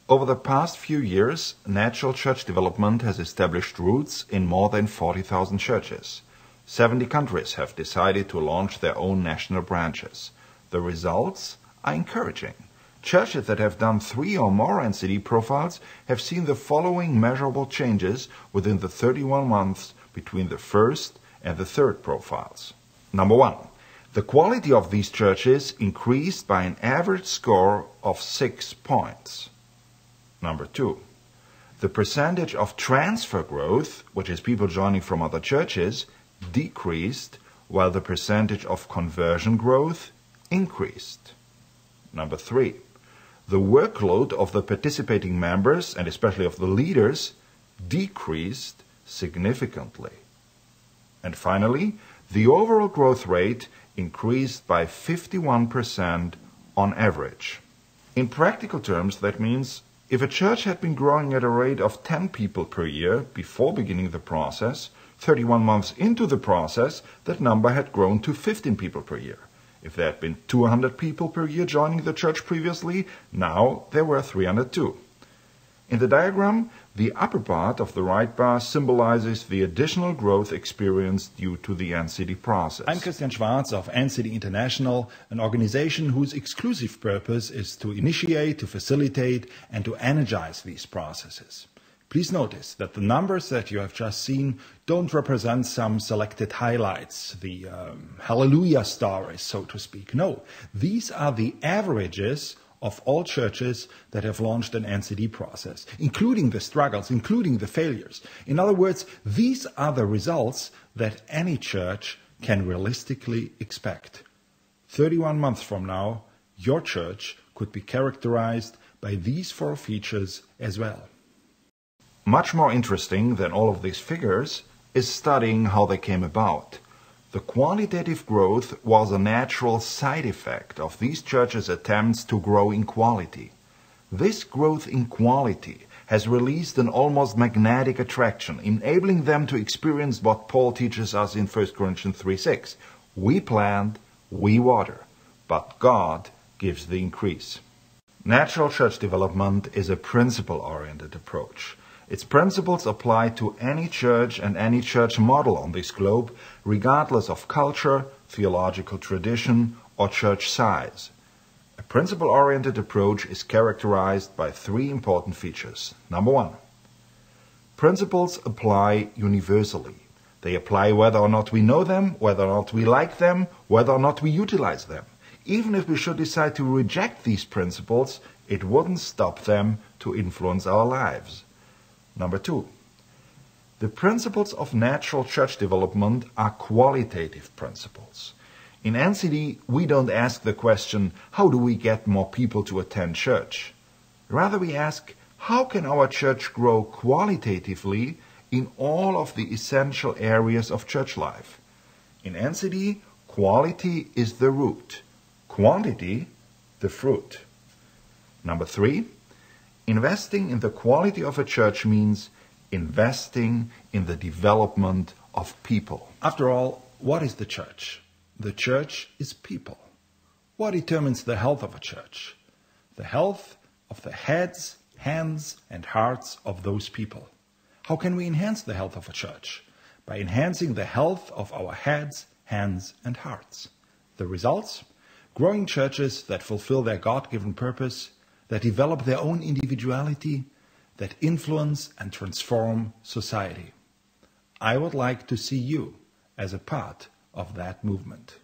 Over the past few years, natural church development has established roots in more than 40,000 churches. 70 countries have decided to launch their own national branches. The results are encouraging. Churches that have done 3 or more NCD profiles have seen the following measurable changes within the 31 months between the first and the third profiles. Number 1. The quality of these churches increased by an average score of 6 points. Number 2. The percentage of transfer growth, which is people joining from other churches, decreased, while the percentage of conversion growth increased. Number 3. The workload of the participating members, and especially of the leaders, decreased significantly. And finally, the overall growth rate increased by 51% on average. In practical terms, that means if a church had been growing at a rate of 10 people per year before beginning the process, 31 months into the process, that number had grown to 15 people per year. If there had been 200 people per year joining the church previously, now there were 302. In the diagram, the upper part of the right bar symbolizes the additional growth experienced due to the NCD process. I'm Christian Schwarz of NCD International, an organization whose exclusive purpose is to initiate, to facilitate, and to energize these processes. Please notice that the numbers that you have just seen don't represent some selected highlights, the hallelujah stories, so to speak. No, these are the averages of all churches that have launched an NCD process, including the struggles, including the failures. In other words, these are the results that any church can realistically expect. 31 months from now, your church could be characterized by these 4 features as well. Much more interesting than all of these figures is studying how they came about. The quantitative growth was a natural side effect of these churches' attempts to grow in quality. This growth in quality has released an almost magnetic attraction, enabling them to experience what Paul teaches us in 1 Corinthians 3:6. We plant, we water, but God gives the increase. Natural church development is a principle-oriented approach. Its principles apply to any church and any church model on this globe, regardless of culture, theological tradition, or church size. A principle-oriented approach is characterized by 3 important features. Number 1. Principles apply universally. They apply whether or not we know them, whether or not we like them, whether or not we utilize them. Even if we should decide to reject these principles, it wouldn't stop them to influence our lives. Number 2. The principles of natural church development are qualitative principles. In NCD, we don't ask the question, how do we get more people to attend church? Rather, we ask, how can our church grow qualitatively in all of the essential areas of church life? In NCD, quality is the root, quantity the fruit. Number 3. Investing in the quality of a church means investing in the development of people. After all, what is the church? The church is people. What determines the health of a church? The health of the heads, hands, and hearts of those people. How can we enhance the health of a church? By enhancing the health of our heads, hands, and hearts. The results? Growing churches that fulfill their God-given purpose, that develop their own individuality, that influence and transform society. I would like to see you as a part of that movement.